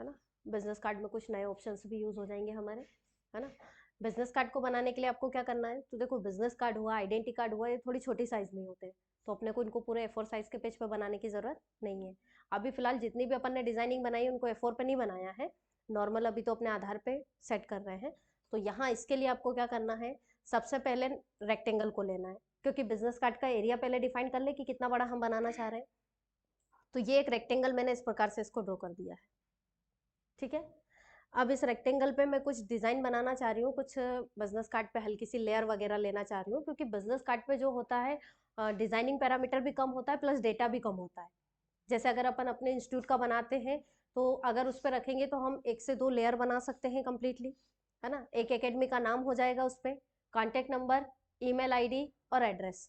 है ना। Business card में कुछ नए ऑप्शंस भी यूज हो जाएंगे हमारे, है ना। बिजनेस कार्ड को बनाने के लिए आपको क्या करना है, तो देखो बिजनेस कार्ड हुआ, आइडेंटिटी कार्ड हुआ, ये थोड़ी छोटी साइज में होते हैं, तो अपने को इनको पूरे A4 साइज के पेज पे बनाने की जरूरत नहीं है। अभी फिलहाल जितनी भी अपन ने डिजाइनिंग बनाई है उनको A4 पे नहीं बनाया है, नॉर्मल अभी तो अपने आधार पे सेट कर रहे हैं। तो यहाँ इसके लिए आपको क्या करना है, सबसे पहले रेक्टेंगल को लेना है, क्योंकि बिजनेस कार्ड का एरिया पहले डिफाइन कर ले कि कितना बड़ा हम बनाना चाह रहे हैं। तो ये एक रेक्टेंगल मैंने इस प्रकार से इसको ड्रॉ कर दिया है, ठीक है। अब इस रेक्टेंगल पे मैं कुछ डिजाइन बनाना चाह रही हूँ, कुछ बिजनेस कार्ड पे हल्की सी लेयर वगैरह लेना चाह रही हूँ, क्योंकि बिजनेस कार्ड पे जो होता है डिजाइनिंग पैरामीटर भी कम होता है प्लस डेटा भी कम होता है। जैसे अगर अपन अपने इंस्टीट्यूट का बनाते हैं तो अगर उस पर रखेंगे तो हम 1 से 2 लेयर बना सकते हैं कंप्लीटली, है ना। एक एकेडमी का नाम हो जाएगा उस पर, कॉन्टेक्ट नंबर, ईमेल आईडी और एड्रेस,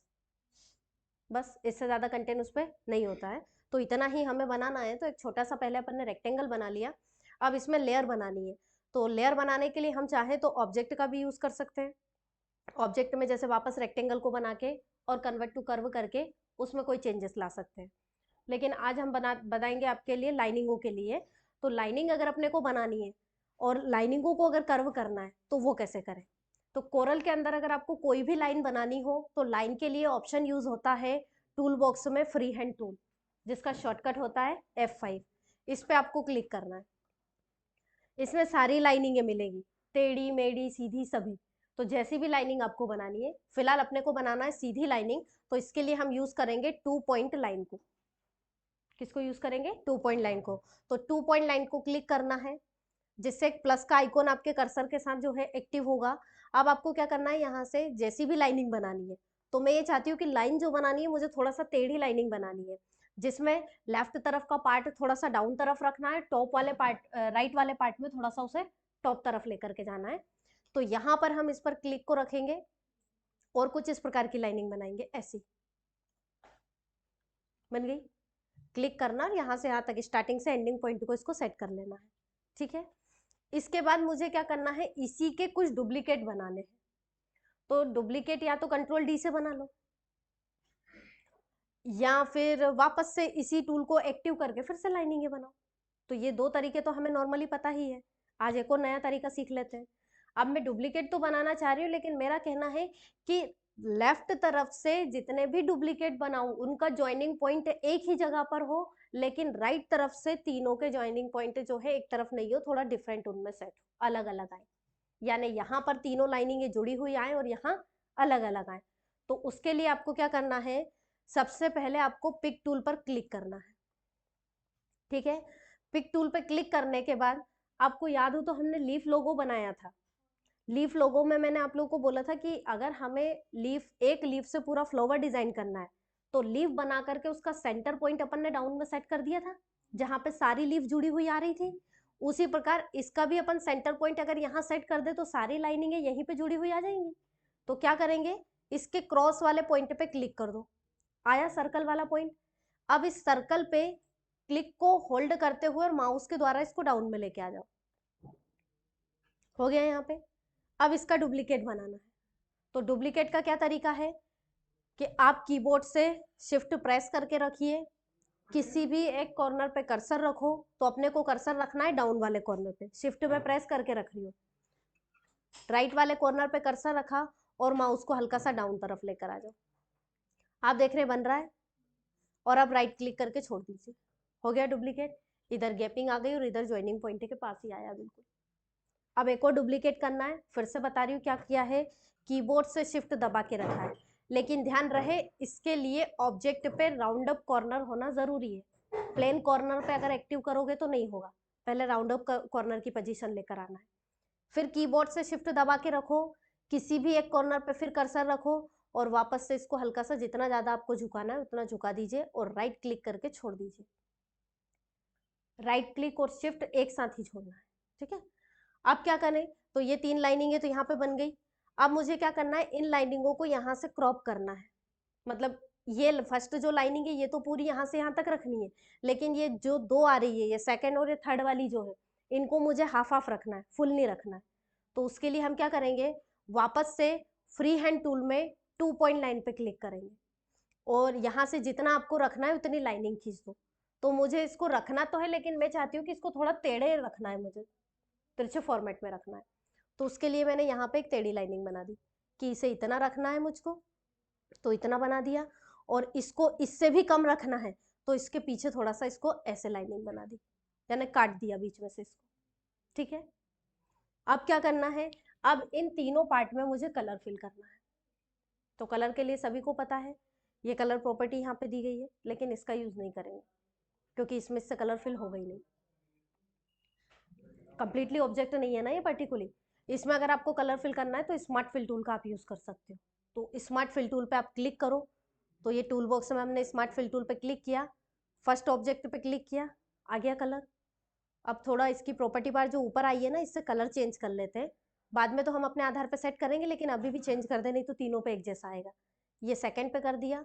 बस इससे ज्यादा कंटेंट उस पर नहीं होता है। तो इतना ही हमें बनाना है, तो एक छोटा सा पहले अपन ने रेक्टेंगल बना लिया। अब इसमें लेयर बनानी है, तो लेयर बनाने के लिए हम चाहें तो ऑब्जेक्ट का भी यूज कर सकते हैं। ऑब्जेक्ट में जैसे वापस रेक्टेंगल को बना के और कन्वर्ट टू कर्व करके उसमें कोई चेंजेस ला सकते हैं। लेकिन आज हम बताएंगे आपके लिए लाइनिंगों के लिए। तो लाइनिंग अगर अपने को बनानी है और लाइनिंगों को अगर कर्व करना है तो वो कैसे करें। तो कोरल के अंदर अगर आपको कोई भी लाइन बनानी हो तो लाइन के लिए ऑप्शन यूज होता है टूल बॉक्स में फ्री हैंड टूल, जिसका शॉर्टकट होता है F5। इस पे आपको क्लिक करना है, इसमें सारी लाइनिंगें मिलेगी, टेढ़ी मेढ़ी सीधी सभी। तो जैसी भी लाइनिंग आपको बनानी है, फिलहाल अपने को बनाना है सीधी लाइनिंग, तो इसके लिए हम यूज करेंगे 2 पॉइंट लाइन को। किसको यूज करेंगे, 2 पॉइंट लाइन को। तो 2 पॉइंट लाइन को क्लिक करना है, जिससे एक प्लस का आइकॉन आपके कर्सर के साथ जो है एक्टिव होगा। अब आपको क्या करना है, यहाँ से जैसी भी लाइनिंग बनानी है, तो मैं ये चाहती हूँ कि लाइन जो बनानी है मुझे थोड़ा सा टेढ़ी लाइनिंग बनानी है, जिसमें लेफ्ट तरफ का पार्ट थोड़ा सा डाउन तरफ रखना है, टॉप वाले पार्ट राइट वाले पार्ट में थोड़ा सा उसे टॉप तरफ लेकर के जाना है। तो यहाँ पर हम इस पर क्लिक को रखेंगे और कुछ इस प्रकार की लाइनिंग बनाएंगे, ऐसी बन गई। क्लिक करना और यहाँ से यहाँ तक स्टार्टिंग से एंडिंग पॉइंट को इसको सेट कर लेना है, ठीक है। इसके बाद मुझे क्या करना है, इसी के कुछ डुप्लीकेट बनाने हैं। तो डुप्लीकेट या तो कंट्रोल D से बना लो, या फिर वापस से इसी टूल को एक्टिव करके फिर से लाइनिंग बनाओ। तो ये 2 तरीके तो हमें नॉर्मली पता ही है, आज एक और नया तरीका सीख लेते हैं। अब मैं डुप्लीकेट तो बनाना चाह रही हूँ, लेकिन मेरा कहना है कि लेफ्ट तरफ से जितने भी डुप्लीकेट बनाऊं उनका ज्वाइनिंग पॉइंट एक ही जगह पर हो, लेकिन राइट तरफ से तीनों के ज्वाइनिंग पॉइंट जो है एक तरफ नहीं हो, थोड़ा डिफरेंट उनमें सेट हो, अलग अलग आए। यानी यहाँ पर तीनों लाइनिंग जुड़ी हुई आए और यहाँ अलग अलग आए। तो उसके लिए आपको क्या करना है, सबसे पहले आपको पिक टूल पर क्लिक करना है, ठीक है। पिक टूल पर क्लिक करने के बाद आपको याद हो तो हमने लीफ लोगो बनाया था। लीफ लोगो में मैंने आप लोगों को बोला था कि अगर हमें एक लीफ से पूरा फ्लावर डिजाइन करना है तो लीफ बना करके उसका सेंटर पॉइंट अपन ने डाउन में सेट कर दिया था, जहां पे सारी लीफ जुड़ी हुई आ रही थी। उसी प्रकार इसका भी अपन सेंटर पॉइंट अगर यहाँ सेट कर दे तो सारी लाइनिंग यहीं पे जुड़ी हुई आ जाएंगी। तो क्या करेंगे, इसके क्रॉस वाले पॉइंट पे क्लिक कर दो, आया सर्कल वाला पॉइंट। अब इस सर्कल पे क्लिक को होल्ड करते हुए और माउस के द्वारा इसको डाउन में लेके आ जाओ, हो गया यहाँ पे। अब इसका डुप्लीकेट बनाना है। तो डुप्लीकेट का क्या तरीका है कि आप कीबोर्ड से शिफ्ट प्रेस करके रखिए, किसी भी एक कॉर्नर पे कर्सर रखो, तो अपने को कर्सर रखना है डाउन वाले कॉर्नर पे, शिफ्ट में प्रेस करके रख रही हो, राइट वाले कॉर्नर पे कर्सर रखा और माउस को हल्का सा डाउन तरफ लेकर आ जाओ। आप देख रहे बन रहा है, और अब राइट क्लिक करके छोड़ दीजिए, हो गया डुप्लीकेट। इधर गैपिंग आ गई और इधर ज्वाइनिंग पॉइंट के पास ही आया बिल्कुल। अब एक और डुप्लीकेट करना है, फिर से बता रही हूँ क्या किया है, कीबोर्ड से शिफ्ट दबा के रखा है, लेकिन ध्यान रहे इसके लिए ऑब्जेक्ट पे राउंड अप कॉर्नर होना जरूरी है। प्लेन कॉर्नर पे अगर एक्टिव करोगे तो नहीं होगा, पहले राउंड अप कॉर्नर की पोजीशन लेकर आना है। फिर कीबोर्ड से शिफ्ट दबा के रखो, किसी भी एक कॉर्नर पे फिर कर्सर रखो और वापस से इसको हल्का सा जितना ज्यादा आपको झुकाना है उतना झुका दीजिए और राइट क्लिक करके छोड़ दीजिए। राइट क्लिक और शिफ्ट एक साथ ही छोड़ना है, ठीक है। अब क्या करें, तो ये 3 लाइनिंग है तो यहाँ पे बन गई। अब मुझे क्या करना है, इन लाइनिंगों को यहाँ से क्रॉप करना है, मतलब ये फर्स्ट जो लाइनिंग है ये तो पूरी यहाँ से यहाँ तक रखनी है, लेकिन ये जो 2 आ रही है, ये सेकंड और ये थर्ड वाली जो है, इनको मुझे हाफ हाफ रखना है, फुल नहीं रखना है। तो उसके लिए हम क्या करेंगे, वापस से फ्री हैंड टूल में 2 पॉइंट लाइन पे क्लिक करेंगे और यहाँ से जितना आपको रखना है उतनी लाइनिंग खींच दो। तो मुझे इसको रखना तो है, लेकिन मैं चाहती हूँ कि इसको थोड़ा टेढ़े रखना है, मुझे तिरछे फॉर्मेट में रखना है। तो उसके लिए मैंने यहाँ पे एक टेढ़ी लाइनिंग बना दी कि इसे इतना रखना है मुझको, तो इतना बना दिया, और इसको इससे भी कम रखना है तो इसके पीछे थोड़ा सा इसको ऐसे लाइनिंग बना दी, यानी काट दिया बीच में से इसको। ठीक है, अब क्या करना है, अब इन तीनों पार्ट में मुझे कलर फिल करना है। तो कलर के लिए सभी को पता है, ये कलर प्रॉपर्टी यहाँ पे दी गई है, लेकिन इसका यूज नहीं करेंगे क्योंकि इसमें से कलर फिल हो गई नहीं, कंप्लीटली ऑब्जेक्ट नहीं है ना ये पर्टिकुलरली। इसमें अगर आपको कलर फिल करना है तो स्मार्ट फिल टूल का आप यूज कर सकते हो। तो स्मार्ट फिल टूल पे आप क्लिक करो, तो ये टूल बॉक्स में हमने स्मार्ट फिल टूल पे क्लिक किया, फर्स्ट ऑब्जेक्ट पे क्लिक किया, आ गया कलर। अब थोड़ा इसकी प्रॉपर्टी बार जो ऊपर आई है ना, इससे कलर चेंज कर लेते हैं, बाद में तो हम अपने आधार पे सेट करेंगे, लेकिन अभी भी चेंज कर दे, नहीं तो तीनों पे एक जैसा आएगा। ये सेकंड पे कर दिया,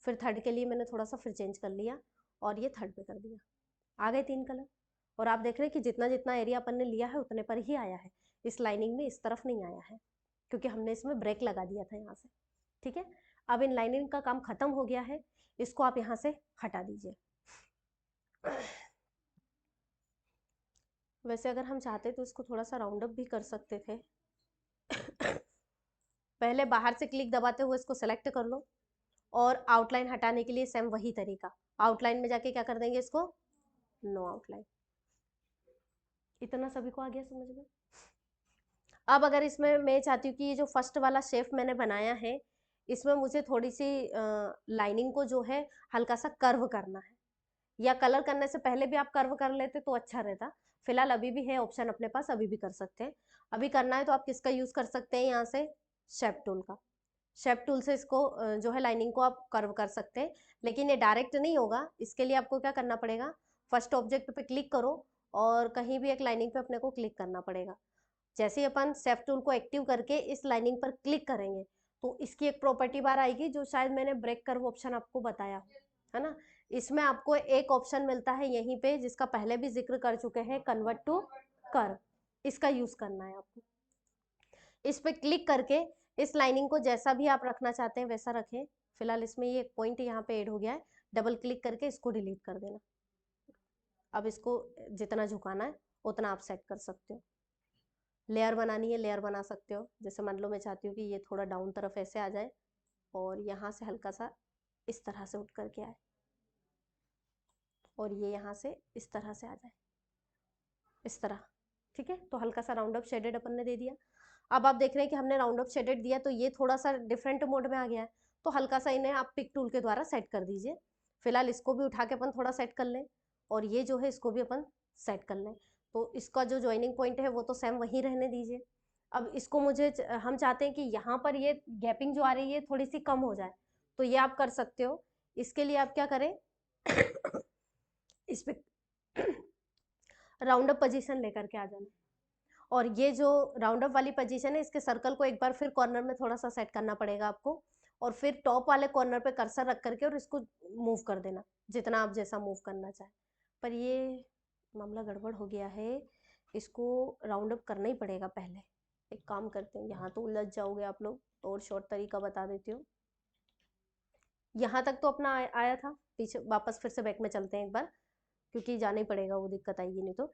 फिर थर्ड के लिए मैंने थोड़ा सा फिर चेंज कर लिया, और ये थर्ड पे कर दिया, आ गए 3 कलर। और आप देख रहे हैं कि जितना जितना एरिया अपन ने लिया है उतने पर ही आया है, इस लाइनिंग में इस तरफ नहीं आया है, क्योंकि हमने इसमें ब्रेक लगा दिया था यहाँ से। ठीक है, अब इन लाइनिंग का काम खत्म हो गया है, इसको आप यहाँ से हटा दीजिए। वैसे अगर हम चाहते तो इसको थोड़ा सा राउंड अप भी कर सकते थे। पहले बाहर से क्लिक दबाते हुए इसको सेलेक्ट कर लो, और आउटलाइन हटाने के लिए सेम वही तरीका, आउटलाइन में जाके क्या कर देंगे, इसको नो आउटलाइन। इतना सभी को आ गया समझ में? अब अगर इसमें मैं चाहती हूँ कि ये जो फर्स्ट वाला शेप मैंने बनाया है, इसमें मुझे थोड़ी सी लाइनिंग को जो है हल्का सा कर्व करना है, या कलर करने से पहले भी आप कर्व कर लेते तो अच्छा रहता। फिलहाल अभी भी है ऑप्शन अपने पास, अभी भी कर सकते हैं। अभी करना है तो आप किसका यूज कर सकते हैं, यहाँ से शेप टूल का। शेप टूल से इसको जो है लाइनिंग को आप कर्व कर सकते हैं, लेकिन ये डायरेक्ट नहीं होगा। इसके लिए आपको क्या करना पड़ेगा, फर्स्ट ऑब्जेक्ट पे क्लिक करो, और कहीं भी एक लाइनिंग पे अपने को क्लिक करना पड़ेगा। जैसे ही अपन शेप टूल को एक्टिव करके इस लाइनिंग पर क्लिक करेंगे, तो इसकी एक प्रॉपर्टी बार आएगी, जो शायद मैंने ब्रेक कर्व ऑप्शन आपको बताया है ना। इसमें आपको एक ऑप्शन मिलता है यहीं पे, जिसका पहले भी जिक्र कर चुके हैं, कन्वर्ट टू कर्व। इसका यूज करना है आपको। इस पे क्लिक करके इस लाइनिंग को जैसा भी आप रखना चाहते हैं वैसा रखें। फिलहाल इसमें ये एक पॉइंट यहाँ पे ऐड हो गया है, डबल क्लिक करके इसको डिलीट कर देना। अब इसको जितना झुकाना है उतना आप सेट कर सकते हो। लेयर बनानी है, लेयर बना सकते हो। जैसे मान लो मैं चाहती हूँ कि ये थोड़ा डाउन तरफ ऐसे आ जाए, और यहाँ से हल्का सा इस तरह से उठ करके आए, और ये यहाँ से इस तरह से आ जाए, इस तरह। ठीक है, तो हल्का सा राउंड अप शेडेड अपन ने दे दिया। अब आप देख रहे हैं कि हमने राउंड अप शेडेड दिया, तो ये थोड़ा सा डिफरेंट मोड में आ गया है, तो हल्का सा इन्हें आप पिक टूल के द्वारा सेट कर दीजिए। फिलहाल इसको भी उठा के अपन थोड़ा सेट कर लें, और ये जो है इसको भी अपन सेट कर लें। तो इसका जो ज्वाइनिंग पॉइंट है वो तो सेम वही रहने दीजिए। अब इसको हम चाहते हैं कि यहाँ पर ये गैपिंग जो आ रही है थोड़ी सी कम हो जाए, तो ये आप कर सकते हो। इसके लिए आप क्या करें, इस पे राउंड अप पोजीशन लेकर के आ जाना, और ये जो राउंड अप वाली पोजीशन है, इसके सर्कल को एक बार फिर कॉर्नर में थोड़ा सा सेट करना पड़ेगा आपको, और फिर टॉप वाले कॉर्नर पे कर्सर रख करके और इसको मूव कर देना, जितना आप जैसा मूव करना चाहें। पर ये मामला गड़बड़ हो गया है, इसको राउंड अप करना ही पड़ेगा पहले। एक काम करते हैं, यहाँ तो उलझ जाओगे आप लोग, तो और शॉर्ट तरीका बता देती हूँ। यहाँ तक तो अपना आया था, पीछे वापस फिर से बैक में चलते हैं एक बार, क्योंकि जाना ही पड़ेगा, वो दिक्कत आएगी नहीं तो।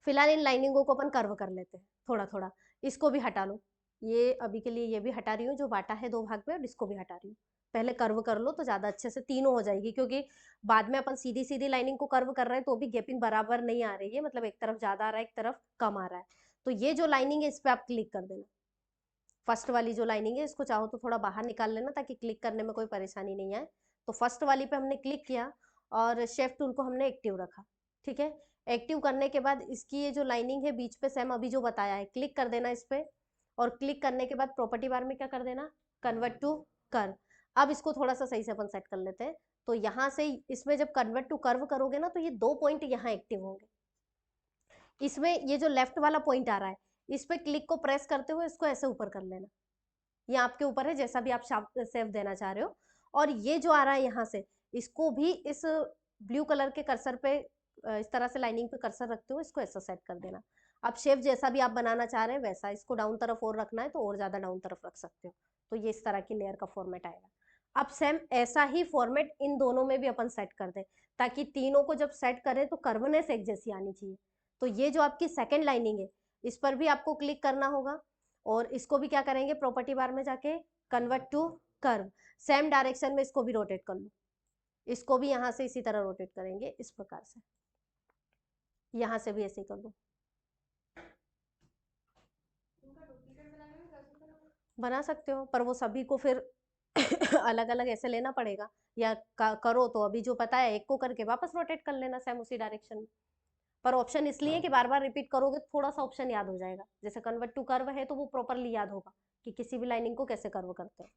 फिलहाल इन लाइनिंगों को अपन कर्व कर लेते हैं थोड़ा थोड़ा। इसको भी हटा लो, ये अभी के लिए ये भी हटा रही हूँ जो बांटा है 2 भाग में, और इसको भी हटा रही हूँ। पहले कर्व कर लो तो ज्यादा अच्छे से तीनों हो जाएगी, क्योंकि बाद में अपन सीधी सीधी लाइनिंग को कर्व कर रहे हैं तो भी गैपिंग बराबर नहीं आ रही है, मतलब एक तरफ ज्यादा आ रहा है, एक तरफ कम आ रहा है। तो ये जो लाइनिंग है इस पे आप क्लिक कर देना, फर्स्ट वाली जो लाइनिंग है इसको चाहो तो थोड़ा बाहर निकाल लेना, ताकि क्लिक करने में कोई परेशानी नहीं आए। तो फर्स्ट वाली पे हमने क्लिक किया, और शेफ टूल को हमने एक्टिव रखा। ठीक है, एक्टिव करने के बाद इसकी ये जो लाइनिंग है बीच पे सेम अभी जो बताया है, क्लिक कर देना इस पे, और क्लिक करने के बाद प्रॉपर्टी बार में क्या कर देना, कन्वर्ट टू कर्व। अब इसको थोड़ा सा सही से अपन सेट कर लेते हैं। तो यहाँ से इसमें जब कन्वर्ट टू कर्व करोगे ना, तो ये 2 पॉइंट यहाँ एक्टिव होंगे। इसमें ये जो लेफ्ट वाला पॉइंट आ रहा है, इस पे क्लिक को प्रेस करते हुए इसको ऐसे ऊपर कर लेना। ये आपके ऊपर है, जैसा भी आप शेप देना चाह रहे हो। और ये जो आ रहा है यहाँ से, इसको भी इस ब्लू कलर के कर्सर पे इस तरह से लाइनिंग पे कर्सर रखते हो, इसको ऐसा सेट कर देना। अब शेप जैसा भी आप बनाना चाह रहे हैं वैसा, इसको डाउन तरफ और रखना है तो और ज्यादा डाउन तरफ रख सकते हो। तो ये इस तरह की लेयर का फॉर्मेट आएगा। अब सेम ऐसा ही फॉर्मेट इन दोनों में भी अपन सेट कर दें, ताकि तीनों को जब सेट करें तो कर्वनेस एक जैसी आनी चाहिए। तो ये जो आपकी सेकंड लाइनिंग है इस पर भी आपको क्लिक करना होगा और इसको भी क्या करेंगे, प्रॉपर्टी बार में जाके convert to curve, same direction में इसको भी रोटेट कर लो, इसको भी यहाँ से इसी तरह रोटेट करेंगे इस प्रकार से, यहाँ से भी ऐसे ही कर लो। बना सकते हो पर वो सभी को फिर अलग अलग ऐसे लेना पड़ेगा, या करो तो अभी जो पता है एक को करके वापस रोटेट कर लेना सेम उसी डायरेक्शन में। पर ऑप्शन इसलिए कि बार बार रिपीट करोगे तो थोड़ा सा ऑप्शन याद हो जाएगा, जैसे कन्वर्ट टू कर्व है तो वो प्रॉपरली याद होगा कि किसी भी लाइनिंग को कैसे कर्व करते हैं,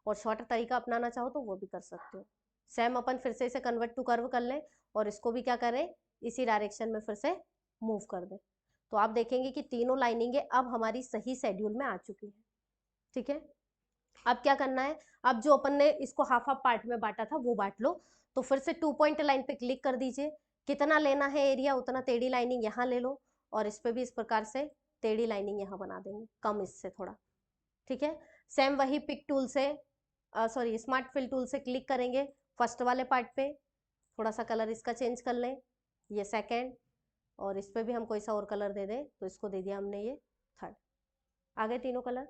और शॉर्ट तरीका अपनाना चाहो तो वो भी कर सकते हो। सेम अपन फिर से इसे कन्वर्ट टू कर्व कर लें और इसको भी क्या करें, इसी डायरेक्शन में फिर से मूव कर दें। तो आप देखेंगे कि तीनों लाइनिंगें अब हमारी सही शेड्यूल में आ चुकी है। ठीक है, अब क्या करना है, अब जो अपन ने इसको हाफ हाफ पार्ट में बांटा था वो बांट लो। तो फिर से 2 पॉइंट लाइन पे क्लिक कर दीजिए, कितना लेना है एरिया उतना टेढ़ी लाइनिंग यहाँ ले लो, और इस पे भी इस प्रकार से टेढ़ी लाइनिंग यहाँ बना देंगे, कम इससे थोड़ा। ठीक है, सेम वही पिक टूल से सॉरी स्मार्ट फिल टूल से क्लिक करेंगे फर्स्ट वाले पार्ट पे, थोड़ा सा कलर इसका चेंज कर लें, ये सेकेंड, और इस पे भी हम कोई सा और कलर दे दें, तो इसको दे दिया हमने ये थर्ड। आ गए तीनों कलर।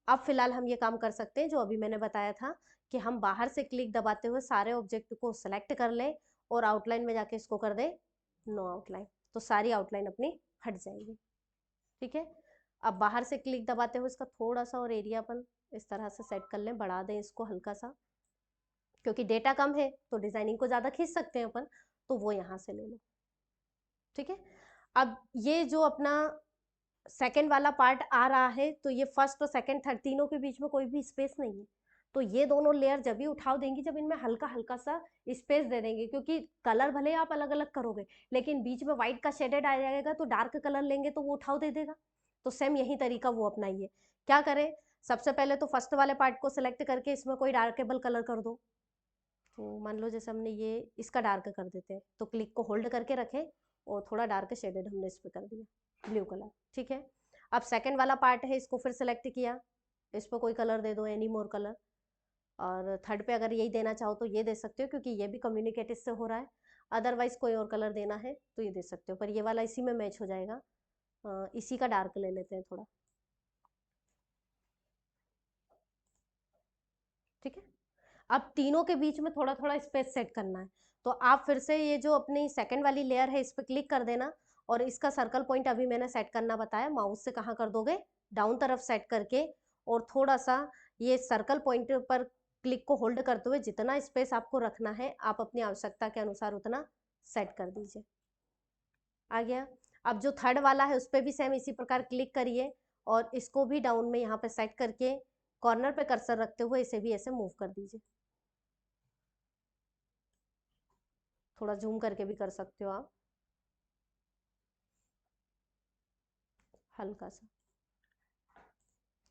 अब फिलहाल हम ये काम कर सकते हैं जो अभी मैंने बताया था कि हम बाहर से क्लिक दबाते हुए सारे ऑब्जेक्ट को सिलेक्ट कर लें और आउटलाइन में जाके इसको कर दें नो आउटलाइन, तो सारी आउटलाइन अपनी हट जाएगी। ठीक है, अब बाहर से क्लिक दबाते हुए इसका थोड़ा सा और एरिया अपन इस तरह से सेट कर लें, बढ़ा दें इसको हल्का सा, क्योंकि डेटा कम है तो डिजाइनिंग को ज्यादा खींच सकते हैं अपन, तो वो यहाँ से ले लो। ठीक है, अब ये जो अपना सेकंड वाला पार्ट आ रहा है तो ये फर्स्ट और सेकंड थर्ड तीनों के बीच में कोई भी स्पेस नहीं है, तो ये दोनों लेयर जब भी उठाव देंगी जब इनमें हल्का हल्का सा स्पेस दे देंगे, क्योंकि कलर भले आप अलग अलग करोगे लेकिन बीच में व्हाइट का शेडेड आ जाएगा तो डार्क कलर लेंगे तो वो उठाव दे देगा। तो सेम यही तरीका वो अपनाइए। क्या करें, सबसे पहले तो फर्स्ट वाले पार्ट को सिलेक्ट करके इसमें कोई डार्केबल कलर कर दो। तो मान लो जैसे हमने ये इसका डार्क कर देते हैं, तो क्लिक को होल्ड करके रखें और थोड़ा डार्क शेडेड हमने इस पर कर दिया ब्लू कलर। ठीक है, अब सेकंड वाला पार्ट है इसको फिर सेलेक्ट किया, इस पर कोई कलर दे दो, एनी मोर कलर, और थर्ड पे अगर यही देना चाहो तो ये दे सकते हो क्योंकि ये भी कम्युनिकेट इससे हो रहा है, अदरवाइज कोई और कलर देना है तो ये दे सकते हो, पर ये वाला इसी में मैच हो जाएगा। इसी का डार्क ले लेते हैं थोड़ा। ठीक है, अब तीनों के बीच में थोड़ा थोड़ा स्पेस सेट करना है, तो आप फिर से ये जो अपनी सेकंड वाली लेयर है इस पर क्लिक कर देना, और इसका सर्कल पॉइंट अभी मैंने सेट करना बताया, माउस से कहाँ कर दोगे, डाउन तरफ सेट करके, और थोड़ा सा ये सर्कल पॉइंट पर क्लिक को होल्ड करते हुए जितना स्पेस आपको रखना है आप अपनी आवश्यकता के अनुसार उतना सेट कर दीजिए। आ गया, अब जो थर्ड वाला है उस पर भी सेम इसी प्रकार क्लिक करिए और इसको भी डाउन में यहाँ पे सेट करके कॉर्नर पे कर्सर रखते हुए इसे भी ऐसे मूव कर दीजिए, थोड़ा जूम करके भी कर सकते हो आप, हल्का सा।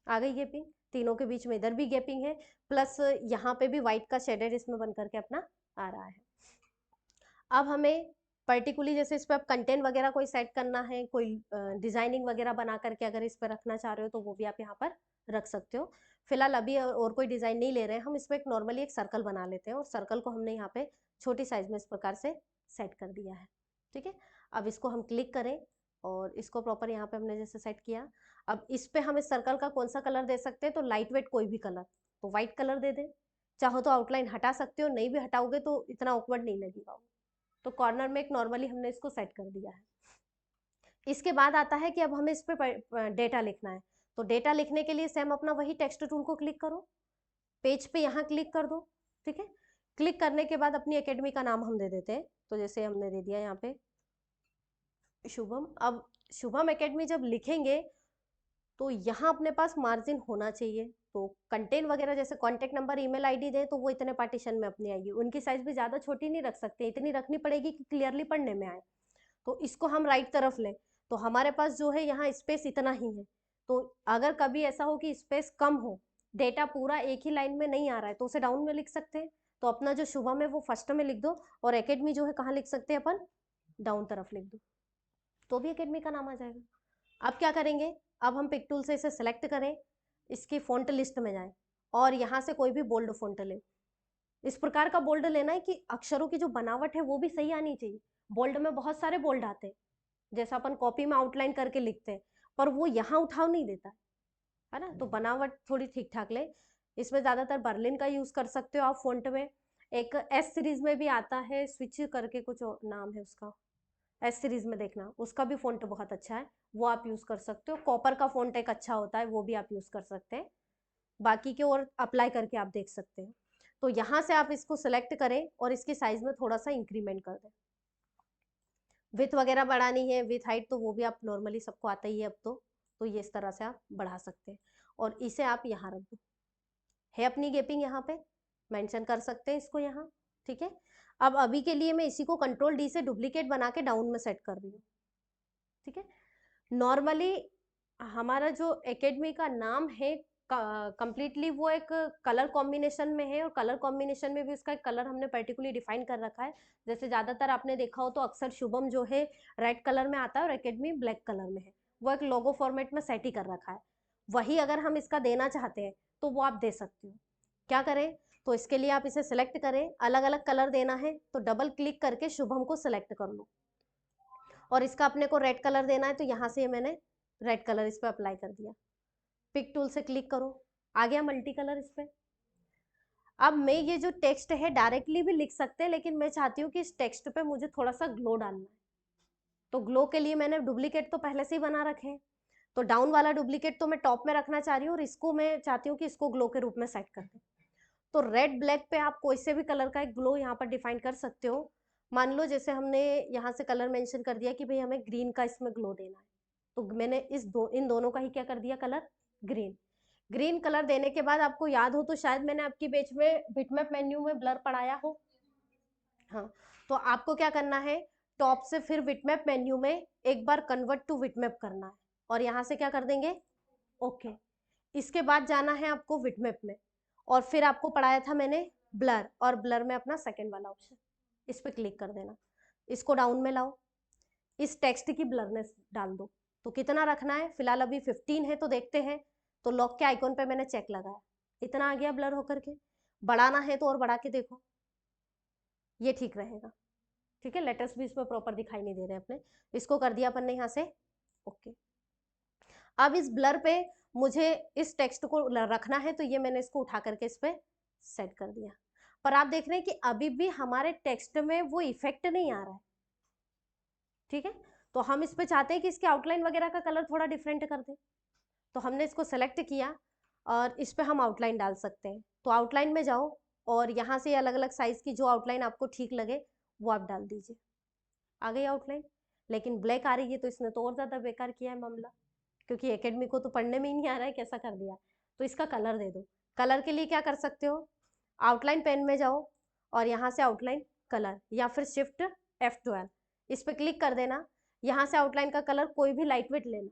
आ गई गैपिंग, तीनों के बीच में इधर भी गैपिंग है, प्लस यहाँ पे भी व्हाइट का शेडेड इसमें बन करके अपना आ रहा है। अब हमें पर्टिकुलरली जैसे इस पर आप कंटेंट वगैरह कोई सेट करना है, कोई डिजाइनिंग वगैरह बना करके अगर इस पर रखना चाह रहे हो तो वो भी आप यहाँ पर रख सकते हो। फिलहाल अभी और कोई डिजाइन नहीं ले रहे हैं हम, इस पर एक नॉर्मली एक सर्कल बना लेते हैं और सर्कल को हमने यहाँ पे छोटी साइज में इस प्रकार से सेट कर दिया है। ठीक है, अब इसको हम क्लिक करें और इसको प्रॉपर यहाँ पे हमने जैसे सेट किया, अब इस पे हम इस सर्कल का कौन सा कलर दे सकते हैं, तो लाइट वेट कोई भी कलर, तो व्हाइट कलर दे दें, चाहो तो आउटलाइन हटा सकते हो, नहीं भी हटाओगे तो इतना ऑकवर्ड नहीं लगेगा। तो कॉर्नर में एक नॉर्मली हमने इसको सेट कर दिया है। इसके बाद आता है कि अब हमें इस पे डेटा लिखना है, तो डेटा लिखने के लिए सेम अपना वही टेक्स्ट टूल को क्लिक करो, पेज पे यहाँ क्लिक कर दो। ठीक है, क्लिक करने के बाद अपनी एकेडमी का नाम हम दे देते हैं, तो जैसे हमने दे दिया यहाँ पे शुभम। अब शुभम एकेडमी जब लिखेंगे तो यहाँ अपने पास मार्जिन होना चाहिए, तो कंटेंट वगैरह जैसे कॉन्टेक्ट नंबर ईमेल आईडी दे तो वो इतने पार्टीशन में अपनी आएगी, उनकी साइज भी ज्यादा छोटी नहीं रख सकते, इतनी रखनी पड़ेगी कि क्लियरली पढ़ने में आए। तो इसको हम राइट तरफ लें तो हमारे पास जो है यहाँ स्पेस इतना ही है, तो अगर कभी ऐसा हो कि स्पेस कम हो, डेटा पूरा एक ही लाइन में नहीं आ रहा है तो उसे डाउन में लिख सकते हैं, तो अपना जो शुभम है वो फर्स्ट में लिख दो और एकेडमी जो है कहाँ लिख सकते हैं अपन, डाउन तरफ लिख दो, तो भी एकेडमी का नाम आ जाएगा। अब क्या करेंगे, अब हम पिक टूल से इसे सेलेक्ट करें, इसकी फॉन्ट लिस्ट में जाएं और यहाँ से कोई भी बोल्ड फॉन्ट लें, इस प्रकार का बोल्ड लेना है कि अक्षरों की जो बनावट है वो भी सही आनी चाहिए। बोल्ड में बहुत सारे बोल्ड आते हैं, जैसा अपन कॉपी में आउटलाइन करके लिखते हैं, पर वो यहाँ उठाव नहीं देता है ना। तो बनावट थोड़ी ठीक ठाक ले। इसमें ज्यादातर बर्लिन का यूज कर सकते हो आप फॉन्ट में। एक एस सीरीज में भी आता है, स्विच करके कुछ नाम है उसका, एस सीरीज में देखना, उसका भी फॉन्ट बहुत अच्छा है, वो आप यूज कर सकते हो। कॉपर का फॉन्ट एक अच्छा होता है, वो भी आप यूज कर सकते हैं। बाकी के और अप्लाई करके आप देख सकते हैं। तो यहाँ से आप इसको सिलेक्ट करें और इसकी साइज में थोड़ा सा इंक्रीमेंट कर दें। विथ वगैरह बढ़ानी है, विथ हाइट, तो वो भी आप नॉर्मली सबको आता ही है अब तो ये इस तरह से आप बढ़ा सकते हैं। और इसे आप यहाँ रख दो, है अपनी गैपिंग यहाँ पे मेंशन कर सकते हैं इसको यहाँ, ठीक है। अब अभी के लिए मैं इसी को कंट्रोल डी से डुप्लीकेट बना के डाउन में सेट कर रही हूँ, ठीक है। नॉर्मली हमारा जो एकेडमी का नाम है कंप्लीटली वो एक कलर कॉम्बिनेशन में है, और कलर कॉम्बिनेशन में भी उसका एक कलर हमने पर्टिकुलरली डिफाइन कर रखा है। जैसे ज्यादातर आपने देखा हो तो अक्सर शुभम जो है रेड कलर में आता है और एकेडमी ब्लैक कलर में है, वो एक लोगो फॉर्मेट में सेट ही कर रखा है। वही अगर हम इसका देना चाहते हैं तो वो आप दे सकते हो। क्या करें, तो इसके लिए आप इसे सिलेक्ट करें, अलग अलग कलर देना है तो डबल क्लिक करके शुभम को सिलेक्ट कर लो, और इसका अपने को रेड कलर देना है तो यहाँ से मैंने रेड कलर इस पर अप्लाई कर दिया। पिक टूल से क्लिक करो, आ गया मल्टी कलर इस पे। अब मैं ये जो टेक्स्ट है डायरेक्टली भी लिख सकते हैं, लेकिन मैं चाहती हूँ कि इस टेक्स्ट पे मुझे थोड़ा सा ग्लो डालना है। तो ग्लो के लिए मैंने डुप्लीकेट तो पहले से ही बना रखे हैं, तो डाउन वाला डुप्लीकेट तो मैं टॉप में रखना चाह रही हूँ, और इसको मैं चाहती हूँ कि इसको ग्लो के रूप में सेट कर दें। तो रेड ब्लैक पे आप कोई से भी कलर का एक ग्लो यहाँ पर डिफाइन कर सकते हो। मान लो जैसे हमने यहाँ से कलर मेंशन कर दिया कि भाई हमें ग्रीन का इसमें ग्लो देना है, तो मैंने इन दोनों का ही क्या कर दिया, कलर ग्रीन। ग्रीन कलर देने के बाद आपको याद हो तो शायद मैंने आपकी पेज में बिटमैप मेन्यू में ब्लर पढ़ाया हो, हाँ। तो आपको क्या करना है, टॉप से फिर बिटमैप मेन्यू में एक बार कन्वर्ट टू बिटमैप करना है, और यहाँ से क्या कर देंगे, ओके। इसके बाद जाना है आपको बिटमैप में, और फिर आपको पढ़ाया था मैंने ब्लर, और ब्लर में अपना सेकंड वाला ऑप्शन, इस पे क्लिक कर देना। इसको डाउन में लाओ, इस टेक्स्ट की ब्लरनेस डाल दो। तो कितना रखना है, फिलहाल अभी 15 है, तो देखते हैं। तो लॉक के आइकॉन पे मैंने चेक लगाया, इतना आ गया ब्लर होकर के। बढ़ाना है तो और बढ़ा के देखो, ये ठीक रहेगा, ठीक है। लेटर्स भी इसमें प्रॉपर दिखाई नहीं दे रहे अपने, इसको कर दिया अपन ने यहाँ से ओके। अब इस ब्लर पे मुझे इस टेक्स्ट को रखना है, तो ये मैंने इसको उठा करके इस पे सेट कर दिया। पर आप देख रहे हैं कि अभी भी हमारे टेक्स्ट में वो इफेक्ट नहीं आ रहा है, ठीक है। तो हम इस पे चाहते हैं कि इसके आउटलाइन वगैरह का कलर थोड़ा डिफरेंट कर दें, तो हमने इसको सेलेक्ट किया और इस पे हम आउटलाइन डाल सकते हैं। तो आउटलाइन में जाओ और यहाँ से अलग अलग साइज की जो आउटलाइन आपको ठीक लगे वो आप डाल दीजिए। आ गई आउटलाइन, लेकिन ब्लैक आ रही है तो इसने तो और ज्यादा बेकार किया है मामला, क्योंकि एकेडमी को तो पढ़ने में ही नहीं आ रहा है कैसा कर दिया। तो इसका कलर दे दो। कलर के लिए क्या कर सकते हो, आउटलाइन पेन में जाओ और यहाँ से आउटलाइन कलर, या फिर शिफ्ट F12 इस पे क्लिक कर देना। यहाँ से आउटलाइन का कलर कोई भी लाइट वेट लेना,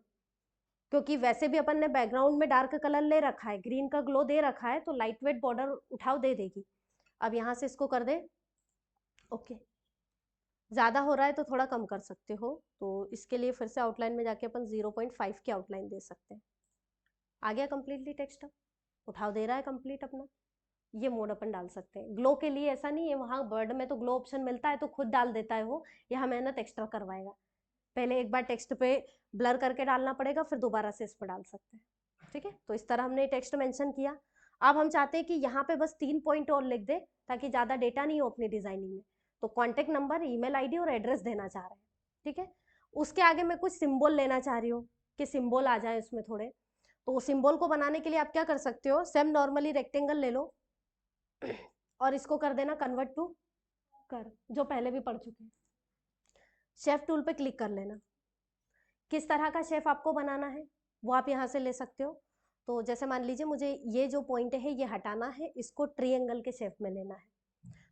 क्योंकि वैसे भी अपन ने बैकग्राउंड में डार्क कलर ले रखा है, ग्रीन का ग्लो दे रखा है, तो लाइट वेट बॉर्डर उठाव दे देगी। अब यहाँ से इसको कर दे ओके। ज्यादा हो रहा है तो थोड़ा कम कर सकते हो, तो इसके लिए फिर से आउटलाइन में जाके अपन 0.5 की आउटलाइन दे सकते हैं। आ गया कंप्लीटली टेक्स्ट, उठाव दे रहा है कंप्लीट अपना। ये मोड अपन डाल सकते हैं। ग्लो के लिए ऐसा नहीं है, वहां वर्ड में तो ग्लो ऑप्शन मिलता है तो खुद डाल देता है वो, यहाँ मेहनत एक्स्ट्रा करवाएगा। पहले एक बार टेक्स्ट पे ब्लर करके डालना पड़ेगा, फिर दोबारा से इस पर डाल सकते हैं, ठीक है। तो इस तरह हमने टेक्स्ट मेंशन किया। अब हम चाहते हैं कि यहाँ पे बस 3 पॉइंट और लिख दे, ताकि ज्यादा डेटा नहीं हो अपनी डिजाइनिंग में। तो कॉन्टेक्ट नंबर, ईमेल आईडी और एड्रेस देना चाह रहे हैं, ठीक है। उसके आगे मैं कुछ सिंबल लेना चाह रही हूँ कि सिंबल आ जाए उसमें थोड़े। तो सिंबल को बनाने के लिए आप क्या कर सकते हो, सेम नॉर्मली रेक्टेंगल ले लो और इसको कर देना कन्वर्ट टू कर, जो पहले भी पढ़ चुके हैं। शेफ टूल पे क्लिक कर लेना। किस तरह का शेफ आपको बनाना है वो आप यहाँ से ले सकते हो। तो जैसे मान लीजिए मुझे ये जो पॉइंट है ये हटाना है, इसको ट्रायंगल के शेप में लेना है,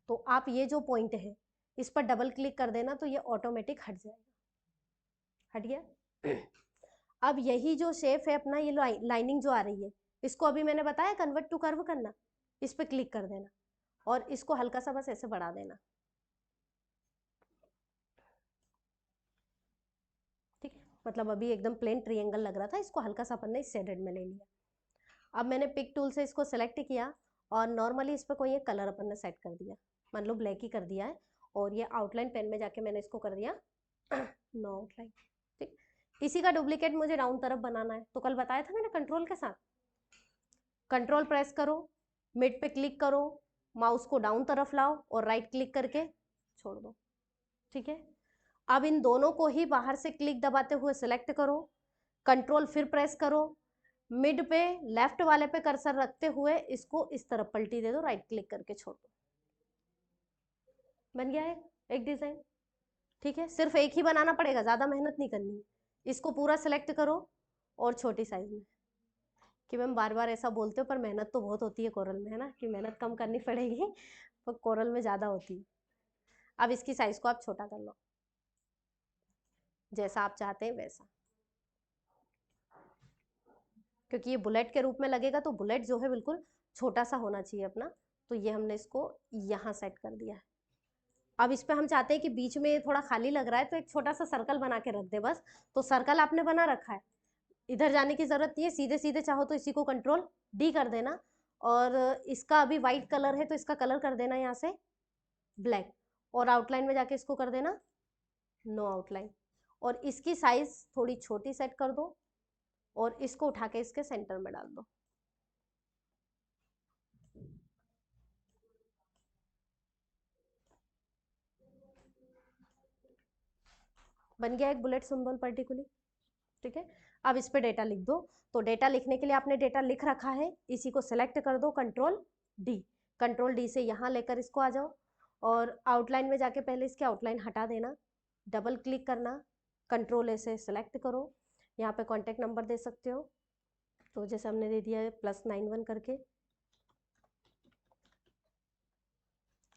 तो आप ये जो पॉइंट है इस पर डबल क्लिक कर देना, तो ये ऑटोमेटिक हट जाएगा। हट गया। अब यही जो शेप है अपना, ये लाइनिंग जो आ रही है, इसको अभी मैंने बताया कन्वर्ट टू कर्व करना, इस पे क्लिक कर देना और इसको हल्का सा बस ऐसे बढ़ा देना, ठीक है। मतलब अभी एकदम प्लेन ट्रायंगल लग रहा था, इसको हल्का सा अपन ने शेडेड में ले लिया। अब मैंने पिक टूल से इसको सेलेक्ट किया और नॉर्मली इस पर कोई एक कलर अपन ने सेट कर दिया, मान लो ब्लैक ही कर दिया है, और ये आउटलाइन पेन में जाके मैंने इसको कर दिया नो आउटलाइन। ठीक, इसी का डुप्लीकेट मुझे राउंड तरफ बनाना है, तो कल बताया था मैंने कंट्रोल के साथ, कंट्रोल प्रेस करो, मिड पे क्लिक करो, माउस को डाउन तरफ लाओ और राइट क्लिक करके छोड़ दो। ठीक है, अब इन दोनों को ही बाहर से क्लिक दबाते हुए सिलेक्ट करो, कंट्रोल फिर प्रेस करो, मिड पे लेफ्ट वाले पे कर्सर रखते हुए इसको इस तरफ पलटी दे दो, राइट क्लिक करके छोड़ दो। बन गया है एक डिजाइन। ठीक है, सिर्फ एक ही बनाना पड़ेगा, ज्यादा मेहनत नहीं करनी है। इसको पूरा सिलेक्ट करो और छोटी साइज में, कि मैम बार बार ऐसा बोलते हो पर मेहनत तो बहुत होती है कोरल में, है ना, कि मेहनत कम करनी पड़ेगी पर कोरल में ज्यादा होती है। अब इसकी साइज को आप छोटा कर लो, जैसा आप चाहते हैं वैसा, क्योंकि ये बुलेट के रूप में लगेगा तो बुलेट जो है बिल्कुल छोटा सा होना चाहिए अपना, तो ये हमने इसको यहाँ सेट कर दिया है। अब इस पे हम चाहते हैं कि बीच में थोड़ा खाली लग रहा है तो एक छोटा सा सर्कल बना के रख दे बस, तो सर्कल आपने बना रखा है, इधर जाने की जरूरत नहीं है, सीधे सीधे चाहो तो इसी को कंट्रोल डी कर देना, और इसका अभी व्हाइट कलर है तो इसका कलर कर देना यहाँ से ब्लैक, और आउटलाइन में जाके इसको कर देना नो आउटलाइन, और इसकी साइज थोड़ी छोटी सेट कर दो और इसको उठा के इसके सेंटर में डाल दो। बन गया एक बुलेट सिंबल पर्टिकुलर। ठीक है, अब इस पे डेटा लिख दो, तो डेटा लिखने के लिए आपने डेटा लिख रखा है, इसी को सिलेक्ट कर दो कंट्रोल डी, कंट्रोल डी से यहाँ लेकर इसको आ जाओ, और आउटलाइन में जाके पहले इसके आउटलाइन हटा देना, डबल क्लिक करना, कंट्रोल ए से सिलेक्ट करो, यहाँ पे कॉन्टेक्ट नंबर दे सकते हो, तो जैसे हमने दे दिया है +91 करके।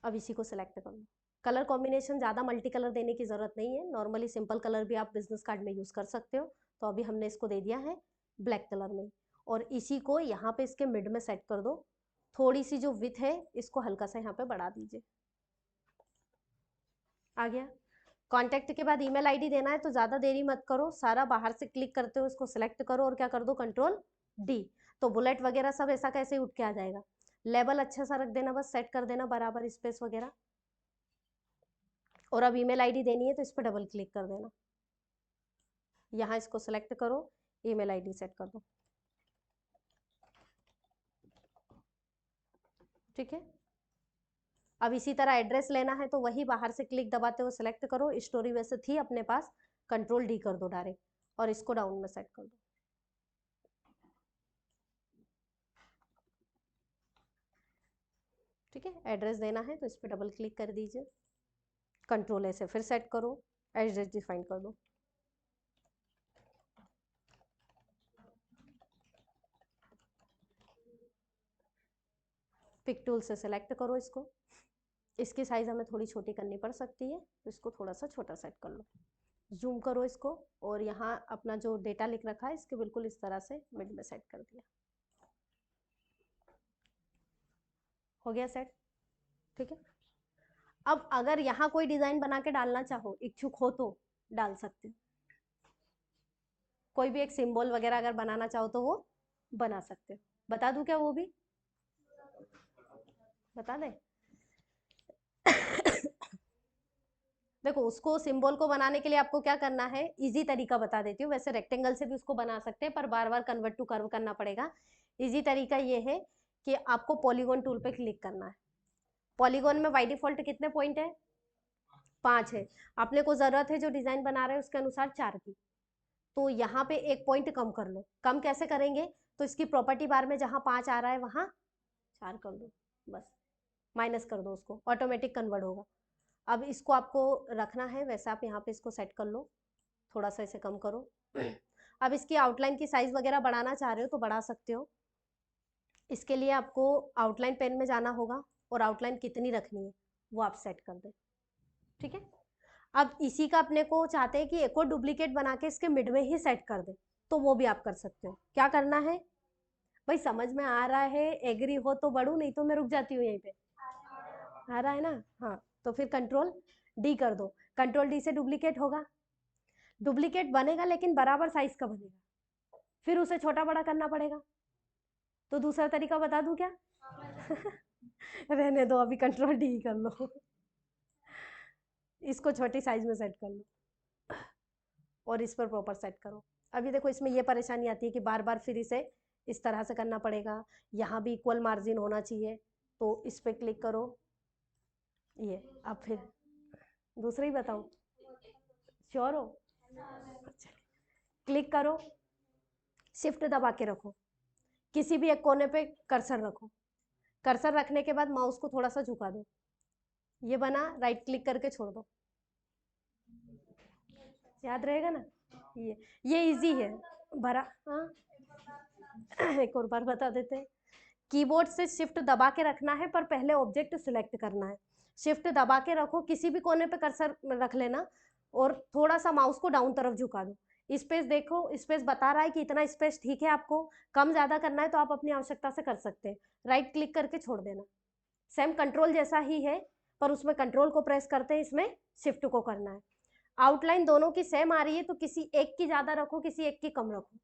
अब इसी को सिलेक्ट कर लो, कलर कॉम्बिनेशन ज़्यादा मल्टी कलर देने की ज़रूरत नहीं है, नॉर्मली सिंपल कलर भी आप बिजनेस कार्ड में यूज़ कर सकते हो, तो अभी हमने इसको दे दिया है ब्लैक कलर में, और इसी को यहाँ पे इसके मिड में सेट कर दो, थोड़ी सी जो विथ है इसको हल्का सा यहाँ पे बढ़ा दीजिए। आ गया, कॉन्टैक्ट के बाद ईमेल आईडी देना है तो ज़्यादा देरी मत करो, सारा बाहर से क्लिक करते हो इसको सिलेक्ट करो और क्या कर दो कंट्रोल डी, तो बुलेट वगैरह सब ऐसा कैसे उठ के आ जाएगा। लेवल अच्छा सा रख देना, बस सेट कर देना बराबर स्पेस वगैरह, और अब ईमेल आईडी देनी है तो इस पर डबल क्लिक कर देना, यहाँ इसको सिलेक्ट करो, ईमेल आईडी सेट कर दो। ठीक है, अब इसी तरह एड्रेस लेना है तो वही बाहर से क्लिक दबाते हुए सिलेक्ट करो, स्टोरी वैसे थी अपने पास, कंट्रोल डी कर दो डायरेक्ट, और इसको डाउन में सेट कर दो। ठीक है, एड्रेस देना है तो इस पर डबल क्लिक कर दीजिए, कंट्रोल ऐसे फिर सेट करो, एड्रेस डिफाइन कर दो। पिक टूल से सिलेक्ट करो इसको, इसकी साइज हमें थोड़ी छोटी करनी पड़ सकती है तो इसको थोड़ा सा छोटा सेट कर लो, जूम करो इसको, और यहाँ अपना जो डेटा लिख रखा है इसके बिल्कुल इस तरह से मिड में सेट कर दिया। हो गया सेट। ठीक है, अब अगर यहाँ कोई डिजाइन बना के डालना चाहो, इच्छुक हो तो डाल सकते हो, कोई भी एक सिंबल वगैरह अगर बनाना चाहो तो वो बना सकते हो। बता दूं क्या वो भी, बता दें देखो, उसको सिंबल को बनाने के लिए आपको क्या करना है, इजी तरीका बता देती हूँ, वैसे रेक्टेंगल से भी उसको बना सकते हैं पर बार बार कन्वर्ट टू कर्व करना पड़ेगा। इजी तरीका ये है कि आपको पॉलीगॉन टूल पे क्लिक करना है, पॉलीगॉन में बाय डिफॉल्ट कितने पॉइंट है, 5 है, अपने को जरूरत है जो डिजाइन बना रहे हैं उसके अनुसार 4 की, तो यहाँ पे एक पॉइंट कम कर लो। कम कैसे करेंगे, तो इसकी प्रॉपर्टी बार में जहाँ 5 आ रहा है वहां 4 कर दो, बस माइनस कर दो उसको, ऑटोमेटिक कन्वर्ट होगा। अब इसको आपको रखना है वैसे, आप यहाँ पे इसको सेट कर लो, थोड़ा सा इसे कम करो अब इसकी आउटलाइन की साइज वगैरह बढ़ाना चाह रहे हो तो बढ़ा सकते हो, इसके लिए आपको आउटलाइन पेन में जाना होगा और आउटलाइन कितनी रखनी है वो आप सेट कर दें। ठीक है, अब इसी का अपने को चाहते हैं कि एक और डुप्लीकेट बना के इसके मिड में ही सेट कर दे, तो वो भी आप कर सकते हो। क्या करना है भाई, समझ में आ रहा है, एग्री हो तो बढ़ू, नहीं तो मैं रुक जाती हूँ यहीं पे, आ रहा है ना, हाँ, तो फिर कंट्रोल डी कर दो, कंट्रोल डी से डुप्लीकेट होगा, डुप्लीकेट बनेगा लेकिन बराबर साइज का बनेगा, फिर उसे छोटा बड़ा करना पड़ेगा, तो दूसरा तरीका बता दूं क्या रहने दो, अभी कंट्रोल डी कर लो, इसको छोटी साइज में सेट कर लो और इस पर प्रॉपर सेट करो। अभी देखो इसमें ये परेशानी आती है कि बार बार फिर इसे इस तरह से करना पड़ेगा, यहाँ भी इक्वल मार्जिन होना चाहिए, तो इस पर क्लिक करो। ये अब फिर दूसरा ही बताऊँ, श्योर हो? क्लिक करो, शिफ्ट दबा के रखो, किसी भी एक कोने पे कर्सर रखो, कर्सर रखने के बाद माउस को थोड़ा सा झुका दो, ये बना, राइट क्लिक करके छोड़ दो, याद रहेगा ना? ये इजी है भरा। हाँ एक और बार बता देते हैं, कीबोर्ड से शिफ्ट दबा के रखना है, पर पहले ऑब्जेक्ट सिलेक्ट करना है। शिफ्ट दबा के रखो, किसी भी कोने पे कर्सर रख लेना और थोड़ा सा माउस को डाउन तरफ झुका दो। स्पेस देखो, स्पेस बता रहा है कि इतना स्पेस ठीक है, आपको कम ज्यादा करना है तो आप अपनी आवश्यकता से कर सकते हैं। राइट क्लिक करके छोड़ देना। सेम कंट्रोल जैसा ही है, पर उसमें कंट्रोल को प्रेस करते हैं, इसमें शिफ्ट को करना है। आउटलाइन दोनों की सेम आ रही है तो किसी एक की ज्यादा रखो, किसी एक की कम रखो।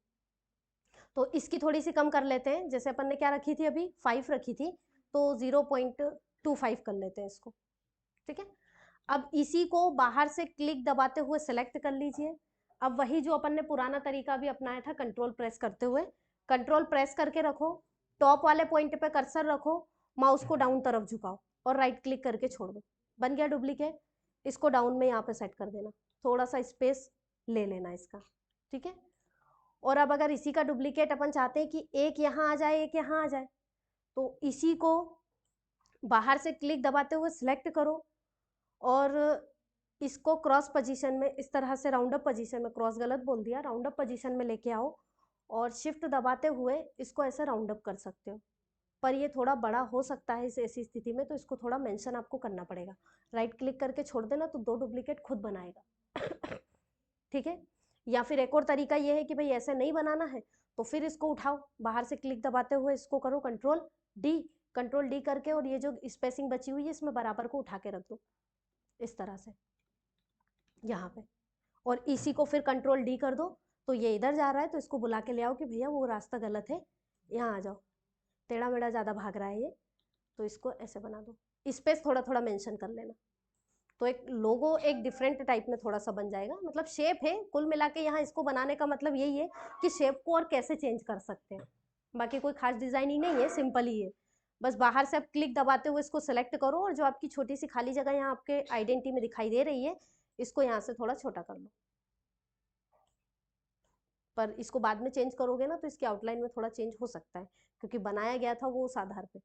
तो इसकी थोड़ी सी कम कर लेते हैं, जैसे अपन ने क्या रखी थी अभी, 5 रखी थी, तो 0.25 कर लेते हैं इसको, ठीक है। अब इसी को बाहर से क्लिक दबाते हुए सेलेक्ट कर लीजिए। अब वही जो अपन ने पुराना तरीका भी अपनाया था, कंट्रोल प्रेस करते हुए, कंट्रोल प्रेस करके रखो, टॉप वाले पॉइंट पे कर्सर रखो, माउस को डाउन तरफ झुकाओ और राइट क्लिक करके छोड़ दो, बन गया डुप्लीकेट। इसको डाउन में यहाँ पे सेट कर देना, थोड़ा सा स्पेस ले लेना इसका, ठीक है। और अब अगर इसी का डुप्लीकेट अपन चाहते हैं कि एक यहाँ आ जाए, एक यहाँ आ जाए, तो इसी को बाहर से क्लिक दबाते हुए सिलेक्ट करो और इसको क्रॉस पोजीशन में, इस तरह से राउंड अप पोजीशन में, क्रॉस गलत बोल दिया, राउंड अप पोजीशन में लेके आओ और शिफ्ट दबाते हुए इसको ऐसे राउंड अप कर सकते हो। पर ये थोड़ा बड़ा हो सकता है इस ऐसी स्थिति में, तो इसको थोड़ा मेंशन आपको करना पड़ेगा। राइट क्लिक करके छोड़ देना तो 2 डुप्लीकेट खुद बनाएगा ठीक है। या फिर एक और तरीका ये है कि भाई ऐसे नहीं बनाना है, तो फिर इसको उठाओ, बाहर से क्लिक दबाते हुए इसको करो कंट्रोल डी करके, और ये जो स्पेसिंग बची हुई है इसमें बराबर को उठा के रख दो इस तरह से यहाँ पे, और इसी को फिर कंट्रोल डी कर दो, तो ये इधर जा रहा है तो इसको बुला के ले आओ कि भैया वो रास्ता गलत है, यहाँ आ जाओ, टेढ़ा मेढ़ा ज़्यादा भाग रहा है ये, तो इसको ऐसे बना दो। स्पेस थोड़ा थोड़ा मेंशन कर लेना, तो एक लोगो एक डिफरेंट टाइप में थोड़ा सा बन जाएगा। मतलब शेप है कुल मिला के, यहाँ इसको बनाने का मतलब यही है कि शेप को और कैसे चेंज कर सकते हैं। बाकी कोई खास डिजाइनिंग नहीं है, सिंपल ही है। बस बाहर से आप क्लिक दबाते हुए इसको सेलेक्ट करो और जो आपकी छोटी सी खाली जगह यहाँ आपके आइडेंटिटी में दिखाई दे रही है, इसको यहाँ से थोड़ा छोटा कर लो। पर इसको बाद में चेंज करोगे ना तो इसके आउटलाइन में थोड़ा चेंज हो सकता है, क्योंकि बनाया गया था वो उस आधार पे,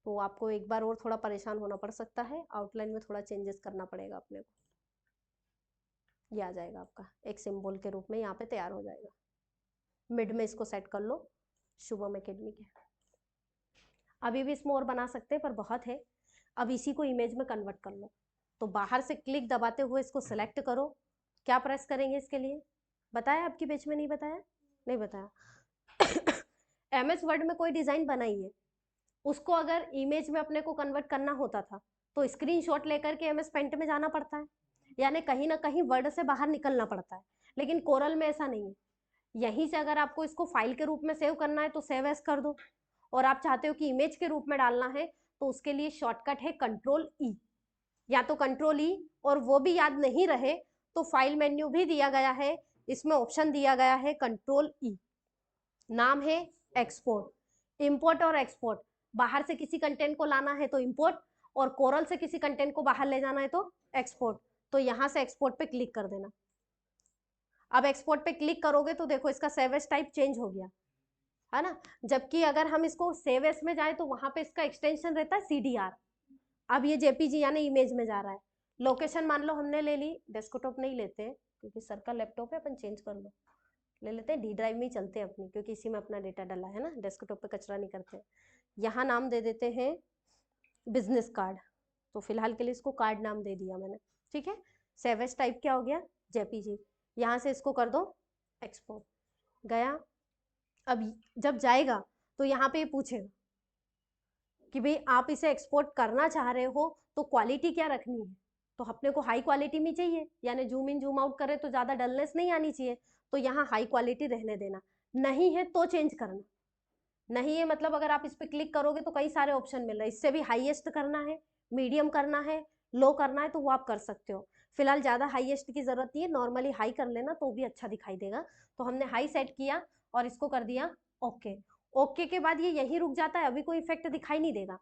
तो आपको एक बार और थोड़ा परेशान होना पड़ सकता है, आउटलाइन में थोड़ा चेंजेस करना पड़ेगा अपने को। ये आ जाएगा आपका एक सिंबल के रूप में, यहाँ पे तैयार हो जाएगा। मिड में इसको सेट कर लो, शुभम एकेडमी के। अभी भी इसमें और बना सकते हैं पर बहुत है। अब इसी को इमेज में कन्वर्ट कर लो, तो बाहर से क्लिक दबाते हुए इसको सेलेक्ट करो। क्या प्रेस करेंगे इसके लिए, बताया आपकी बैच में? नहीं बताया? नहीं बताया एमएस वर्ड में कोई डिजाइन बनाई है, उसको अगर इमेज में अपने को कन्वर्ट करना होता था तो स्क्रीनशॉट लेकर के एमएस पेंट में जाना पड़ता है, यानी कहीं ना कहीं वर्ड से बाहर निकलना पड़ता है। लेकिन कोरल में ऐसा नहीं है, यहीं से अगर आपको इसको फाइल के रूप में सेव करना है तो सेव एज कर दो, और आप चाहते हो कि इमेज के रूप में डालना है तो उसके लिए शॉर्टकट है कंट्रोल ई, या तो कंट्रोल ई, और वो भी याद नहीं रहे तो फाइल मेन्यू भी दिया गया है, इसमें ऑप्शन दिया गया है कंट्रोल ई, नाम है एक्सपोर्ट। इंपोर्ट और एक्सपोर्ट, बाहर से किसी कंटेंट को लाना है तो इंपोर्ट, और कोरल से किसी कंटेंट को बाहर ले जाना है तो एक्सपोर्ट। तो यहां से एक्सपोर्ट पे क्लिक कर देना। अब एक्सपोर्ट पे क्लिक करोगे तो देखो इसका सेव एज टाइप चेंज हो गया है ना, जबकि अगर हम इसको सेव एज में जाए तो वहां पे इसका एक्सटेंशन रहता है CDR। अब ये JPG यानी इमेज में जा रहा है। लोकेशन मान लो हमने ले ली, डेस्कटॉप नहीं लेते हैं क्योंकि सर का लैपटॉप है, अपन चेंज कर लो, ले लेते हैं D ड्राइव में ही चलते हैं अपनी, क्योंकि इसी में अपना डेटा डला है ना, डेस्कटॉप पे कचरा नहीं करते। यहाँ नाम दे देते हैं बिजनेस कार्ड, तो फिलहाल के लिए इसको कार्ड नाम दे दिया मैंने, ठीक है। सेव एज टाइप क्या हो गया, JPG। यहाँ से इसको कर दो एक्सपोर्ट, गया। अब जब जाएगा तो यहाँ पे पूछेगा कि भाई आप इसे एक्सपोर्ट करना चाह रहे हो तो क्वालिटी क्या रखनी है, तो अपने को हाई क्वालिटी में चाहिए, यानी जूम इन जूम आउट करे तो ज्यादा डलनेस नहीं आनी चाहिए, तो यहाँ हाई क्वालिटी रहने देना, नहीं है तो चेंज करना। नहीं है मतलब अगर आप इस पे क्लिक करोगे तो कई सारे ऑप्शन मिल रहे हैं, इससे भी हाईएस्ट करना है, मीडियम करना है, लो करना है तो वो आप कर सकते हो। फिलहाल ज़्यादा हाईएस्ट की ज़रूरत नहीं है, नॉर्मली हाई कर लेना तो भी अच्छा दिखाई देगा। तो हमने हाई सेट किया और इसको कर दिया ओके। ओके के बाद ये यहीं रुक जाता है, अभी कोई इफेक्ट दिखाई नहीं देगा।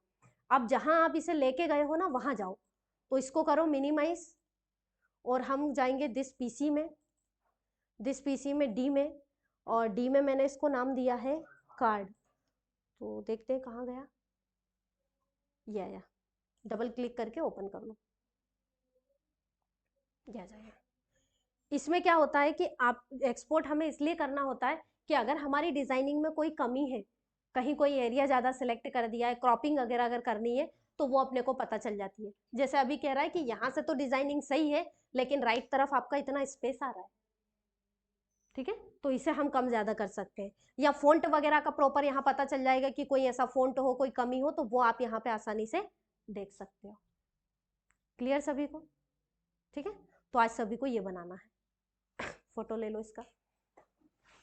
अब जहां आप इसे लेके गए हो ना वहां जाओ, तो इसको करो मिनिमाइज और हम जाएंगे दिस पीसी में, दिस पीसी में डी में, और डी में मैंने इसको नाम दिया है कार्ड। तो देखते हैं कहाँ गया, ये आया, डबल क्लिक करके ओपन कर लो, ये आ जाएगा। इसमें क्या होता है कि आप एक्सपोर्ट हमें इसलिए करना होता है कि अगर हमारी डिजाइनिंग में कोई कमी है, कहीं कोई एरिया ज्यादा सिलेक्ट कर दिया है, क्रॉपिंग वगैरह अगर करनी है तो वो अपने को पता चल जाती है। जैसे अभी कह रहा है कि यहाँ से तो डिजाइनिंग सही है लेकिन राइट तरफ आपका इतना स्पेस आ रहा है, ठीक है, तो इसे हम कम ज्यादा कर सकते हैं। या फोंट वगैरह का प्रॉपर यहाँ पता चल जाएगा कि कोई ऐसा फोंट हो, कोई कमी हो, तो वो आप यहाँ पे आसानी से देख सकते हो। क्लियर सभी को? ठीक है, तो आज सभी को ये बनाना है। फोटो ले लो इसका।